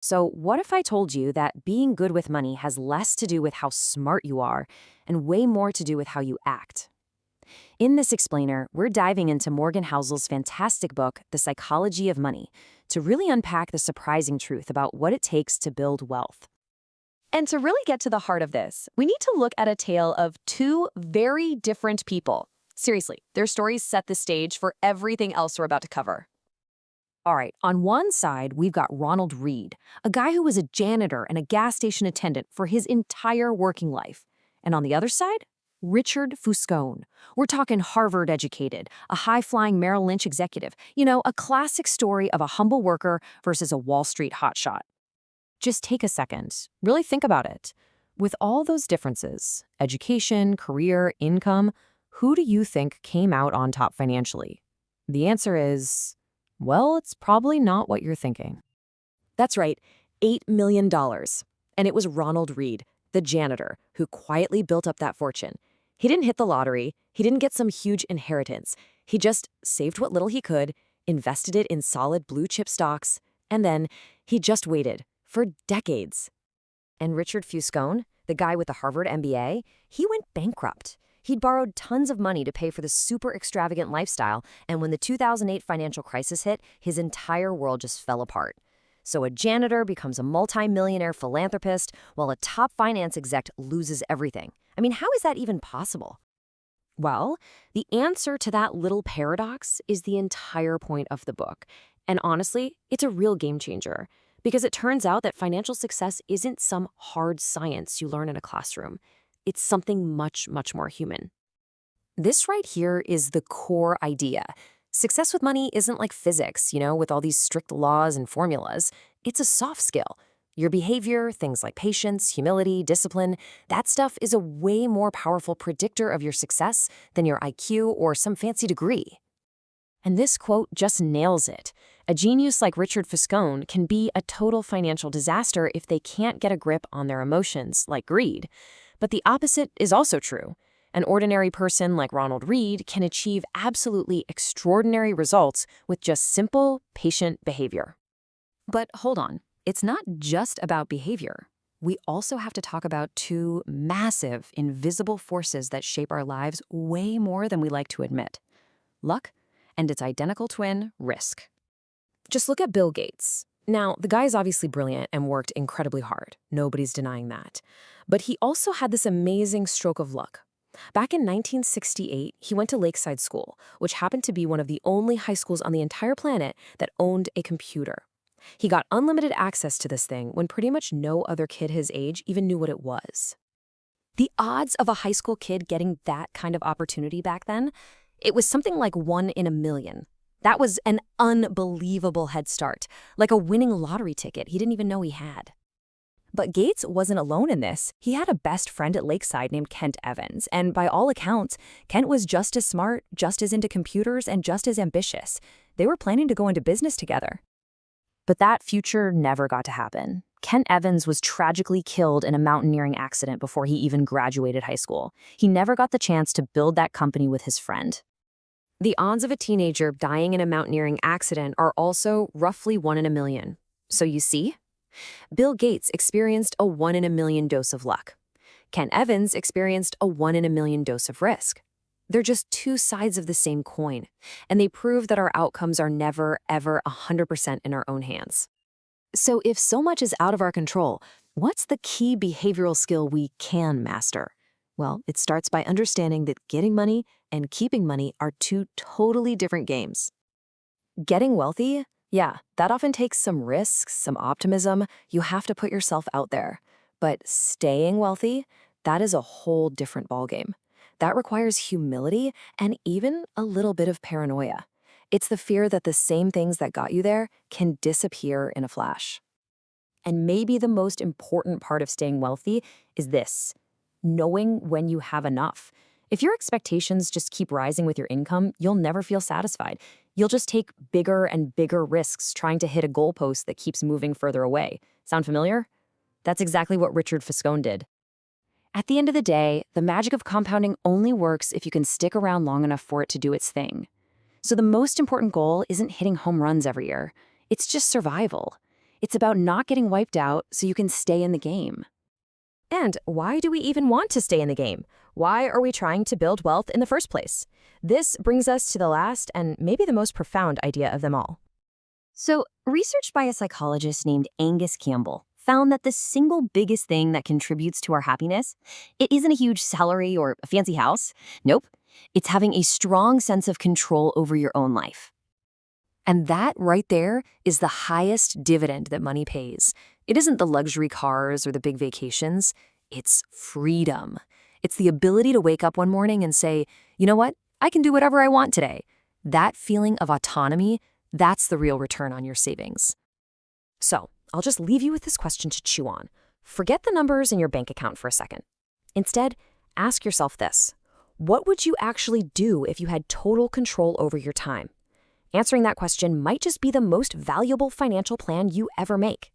So, what if I told you that being good with money has less to do with how smart you are and way more to do with how you act? In this explainer, we're diving into Morgan Housel's fantastic book, The Psychology of Money, to really unpack the surprising truth about what it takes to build wealth. And to really get to the heart of this, we need to look at a tale of two very different people. Seriously, their stories set the stage for everything else we're about to cover. All right, on one side, we've got Ronald Read, a guy who was a janitor and a gas station attendant for his entire working life. And on the other side, Richard Fuscone. We're talking Harvard-educated, a high-flying Merrill Lynch executive. A classic story of a humble worker versus a Wall Street hotshot. Just take a second. Really think about it. With all those differences, education, career, income, who do you think came out on top financially? The answer is, well, it's probably not what you're thinking. That's right, $8 million. And it was Ronald Read, the janitor, who quietly built up that fortune. He didn't hit the lottery. He didn't get some huge inheritance. He just saved what little he could, invested it in solid blue-chip stocks, and then he just waited for decades. And Richard Fuscone, the guy with the Harvard MBA, he went bankrupt. He'd borrowed tons of money to pay for the super extravagant lifestyle, and when the 2008 financial crisis hit, his entire world just fell apart. So a janitor becomes a multi-millionaire philanthropist, while a top finance exec loses everything. I mean, how is that even possible? Well, the answer to that little paradox is the entire point of the book. And honestly, it's a real game changer. Because it turns out that financial success isn't some hard science you learn in a classroom. It's something much, much more human. This right here is the core idea. Success with money isn't like physics, with all these strict laws and formulas. It's a soft skill. Your behavior, things like patience, humility, discipline, that stuff is a way more powerful predictor of your success than your IQ or some fancy degree. And this quote just nails it. A genius like Richard Fuscone can be a total financial disaster if they can't get a grip on their emotions, like greed. But the opposite is also true. An ordinary person like Ronald Read can achieve absolutely extraordinary results with just simple, patient behavior. But hold on, it's not just about behavior. We also have to talk about two massive, invisible forces that shape our lives way more than we like to admit: luck and its identical twin, risk. Just look at Bill Gates. Now, the guy is obviously brilliant and worked incredibly hard. Nobody's denying that. But he also had this amazing stroke of luck. Back in 1968, he went to Lakeside School, which happened to be one of the only high schools on the entire planet that owned a computer. He got unlimited access to this thing when pretty much no other kid his age even knew what it was. The odds of a high school kid getting that kind of opportunity back then, it was something like 1 in a million. That was an unbelievable head start, like a winning lottery ticket he didn't even know he had. But Gates wasn't alone in this. He had a best friend at Lakeside named Kent Evans, and by all accounts, Kent was just as smart, just as into computers, and just as ambitious. They were planning to go into business together. But that future never got to happen. Kent Evans was tragically killed in a mountaineering accident before he even graduated high school. He never got the chance to build that company with his friend. The odds of a teenager dying in a mountaineering accident are also roughly 1 in a million. So you see? Bill Gates experienced a 1 in a million dose of luck. Kent Evans experienced a 1 in a million dose of risk. They're just two sides of the same coin, and they prove that our outcomes are never, ever 100% in our own hands. So if so much is out of our control, what's the key behavioral skill we can master? Well, it starts by understanding that getting money and keeping money are two totally different games. Getting wealthy? Yeah, that often takes some risks, some optimism. You have to put yourself out there. But staying wealthy, that is a whole different ballgame. That requires humility and even a little bit of paranoia. It's the fear that the same things that got you there can disappear in a flash. And maybe the most important part of staying wealthy is this: knowing when you have enough. If your expectations just keep rising with your income, you'll never feel satisfied. You'll just take bigger and bigger risks trying to hit a goalpost that keeps moving further away. Sound familiar? That's exactly what Richard Fuscone did. At the end of the day, the magic of compounding only works if you can stick around long enough for it to do its thing. So the most important goal isn't hitting home runs every year. It's just survival. It's about not getting wiped out so you can stay in the game. And why do we even want to stay in the game? Why are we trying to build wealth in the first place? This brings us to the last and maybe the most profound idea of them all. So, research by a psychologist named Angus Campbell found that the single biggest thing that contributes to our happiness, it isn't a huge salary or a fancy house. Nope. It's having a strong sense of control over your own life. And that right there is the highest dividend that money pays. It isn't the luxury cars or the big vacations. It's freedom. It's the ability to wake up one morning and say, you know what? I can do whatever I want today. That feeling of autonomy, that's the real return on your savings. So, I'll just leave you with this question to chew on. Forget the numbers in your bank account for a second. Instead, ask yourself this. What would you actually do if you had total control over your time? Answering that question might just be the most valuable financial plan you ever make.